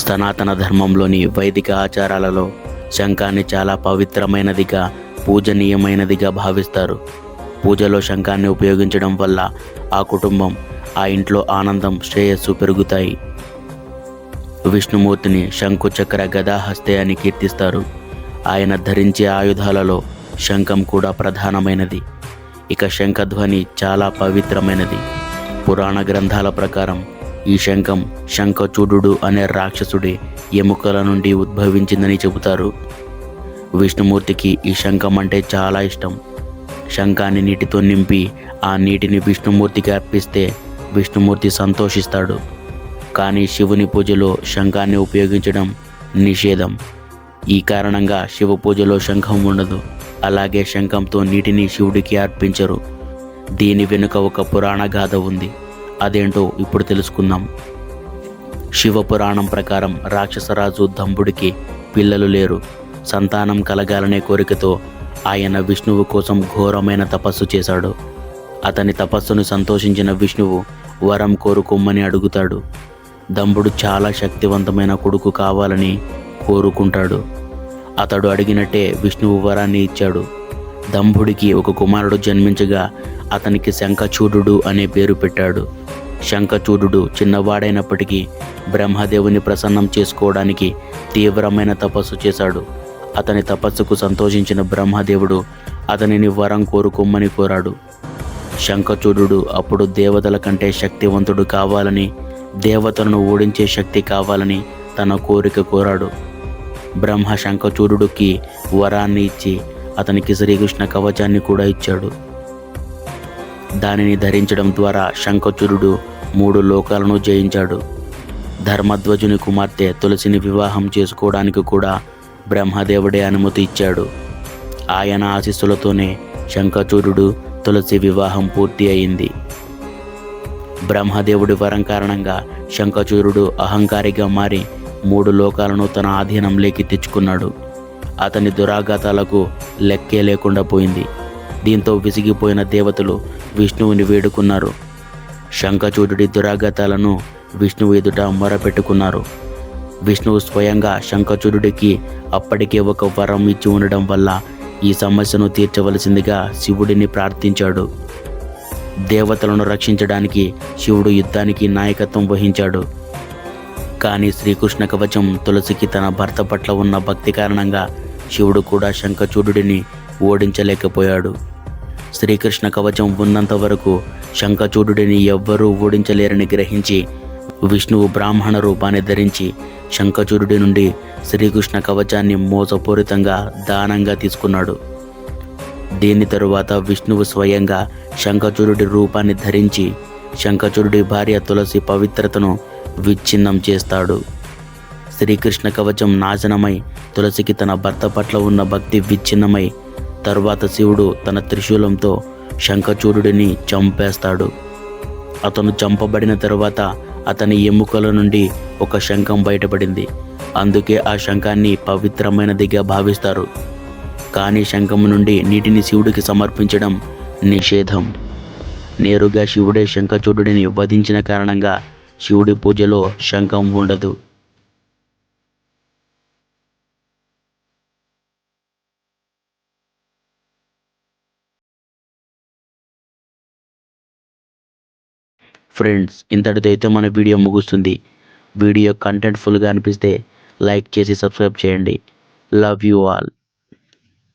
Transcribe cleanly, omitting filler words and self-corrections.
సనాతన ధర్మంలోని వైదిక ఆచారాలలో శంఖాన్ని చాలా పవిత్రమైనదిగా, పూజనీయమైనదిగా భావిస్తారు. పూజలో శంఖాన్ని ఉపయోగించడం వల్ల ఆ కుటుంబం, ఆ ఇంట్లో ఆనందం, శ్రేయస్సు పెరుగుతాయి. విష్ణుమూర్తిని శంఖు చక్ర గదాహస్తే అని కీర్తిస్తారు. ఆయన ధరించే ఆయుధాలలో శంఖం కూడా ప్రధానమైనది. ఇక శంఖధ్వని చాలా పవిత్రమైనది. పురాణ గ్రంథాల ప్రకారం ఈ శంఖం శంఖచూడుడు అనే రాక్షసుడి ఎముకల నుండి ఉద్భవించిందని చెబుతారు. విష్ణుమూర్తికి ఈ శంఖం అంటే చాలా ఇష్టం. శంఖాన్ని నీటితో నింపి ఆ నీటిని విష్ణుమూర్తికి అర్పిస్తే విష్ణుమూర్తి సంతోషిస్తాడు. కానీ శివుని పూజలో శంఖాన్ని ఉపయోగించడం నిషేధం. ఈ కారణంగా శివ పూజలో శంఖం ఉండదు. అలాగే శంఖంతో నీటిని శివుడికి అర్పించరు. దీని వెనుక ఒక పురాణ గాథ ఉంది. అదేంటో ఇప్పుడు తెలుసుకుందాం. శివ పురాణం ప్రకారం రాక్షసరాజు దంభుడికి పిల్లలు లేరు. సంతానం కలగాలనే కోరికతో ఆయన విష్ణువు కోసం ఘోరమైన తపస్సు చేశాడు. అతని తపస్సును సంతోషించిన విష్ణువు వరం కోరుకోమని అడుగుతాడు. దంభుడు చాలా శక్తివంతమైన కొడుకు కావాలని కోరుకుంటాడు. అతడు అడిగినట్టే విష్ణువు వరాన్ని ఇచ్చాడు. దంభుడికి ఒక కుమారుడు జన్మించగా అతనికి శంఖచూడుడు అనే పేరు పెట్టాడు. శంఖచూడుడు చిన్నవాడైనప్పటికీ బ్రహ్మదేవుని ప్రసన్నం చేసుకోవడానికి తీవ్రమైన తపస్సు చేశాడు. అతని తపస్సుకు సంతోషించిన బ్రహ్మదేవుడు అతనిని వరం కోరుకోమని కోరాడు. శంఖచూడుడు అప్పుడు దేవతల కంటే శక్తివంతుడు కావాలని, దేవతలను ఓడించే శక్తి కావాలని తన కోరిక కోరాడు. బ్రహ్మ శంఖచూడుడికి వరాన్ని ఇచ్చి అతనికి శ్రీకృష్ణ కవచాన్ని కూడా ఇచ్చాడు. దానిని ధరించడం ద్వారా శంఖచూడుడు 3 లోకాలను జయించాడు. ధర్మధ్వజుని కుమార్తె తులసిని వివాహం చేసుకోవడానికి కూడా బ్రహ్మదేవుడే అనుమతి ఇచ్చాడు. ఆయన ఆశీస్సులతోనే శంఖచూడుడు, తులసి వివాహం పూర్తి అయింది. బ్రహ్మదేవుడి వరం కారణంగా శంఖచూడుడు అహంకారిగా మారి 3 లోకాలను తన ఆధీనంలోకి తెచ్చుకున్నాడు. అతని దురాఘాతాలకు లెక్కే లేకుండా పోయింది. దీంతో విసిగిపోయిన దేవతలు విష్ణువుని వేడుకున్నారు. శంఖచూడుడి దురాఘాతాలను విష్ణువు ఎదుట మొరపెట్టుకున్నారు. విష్ణువు స్వయంగా శంఖచూడుడికి అప్పటికే ఒక వరం ఇచ్చి ఉండడం వల్ల ఈ సమస్యను తీర్చవలసిందిగా శివుడిని ప్రార్థించాడు. దేవతలను రక్షించడానికి శివుడు యుద్ధానికి నాయకత్వం వహించాడు. కానీ శ్రీకృష్ణ కవచం తులసికి తన భర్త పట్ల ఉన్న భక్తి కారణంగా శివుడు కూడా శంఖచూడుడిని ఓడించలేకపోయాడు. శ్రీకృష్ణ కవచం ఉన్నంత వరకు శంఖచూడుడిని ఎవ్వరూ ఓడించలేరని గ్రహించి విష్ణువు బ్రాహ్మణ రూపాన్ని ధరించి శంఖచూడుడి నుండి శ్రీకృష్ణ కవచాన్ని మోసపూరితంగా దానంగా తీసుకున్నాడు. దీని తరువాత విష్ణువు స్వయంగా శంఖచూడుడి రూపాన్ని ధరించి శంఖచూడుడి భార్య తులసి పవిత్రతను విచ్ఛిన్నం చేస్తాడు. శ్రీకృష్ణ కవచం నాశనమై తులసికి తన భర్త పట్ల ఉన్న భక్తి విచ్ఛిన్నమై తరువాత శివుడు తన త్రిశూలంతో శంఖచూడుడిని చంపేస్తాడు. అతను చంపబడిన తరువాత అతని ఎముకల నుండి ఒక శంఖం బయటపడింది. అందుకే ఆ శంఖాన్ని పవిత్రమైనదిగా భావిస్తారు. కానీ శంఖం నుండి నీటిని శివుడికి సమర్పించడం నిషేధం. నేరుగా శివుడే శంఖచూడుడిని వధించిన కారణంగా శివుడి పూజలో శంఖం ఉండదు. ఫ్రెండ్స్, ఇంతటితో అయితే మన వీడియో ముగుస్తుంది. వీడియో కంటెంట్ ఫుల్గా అనిపిస్తే లైక్ చేసి సబ్స్క్రైబ్ చేయండి. Love you all.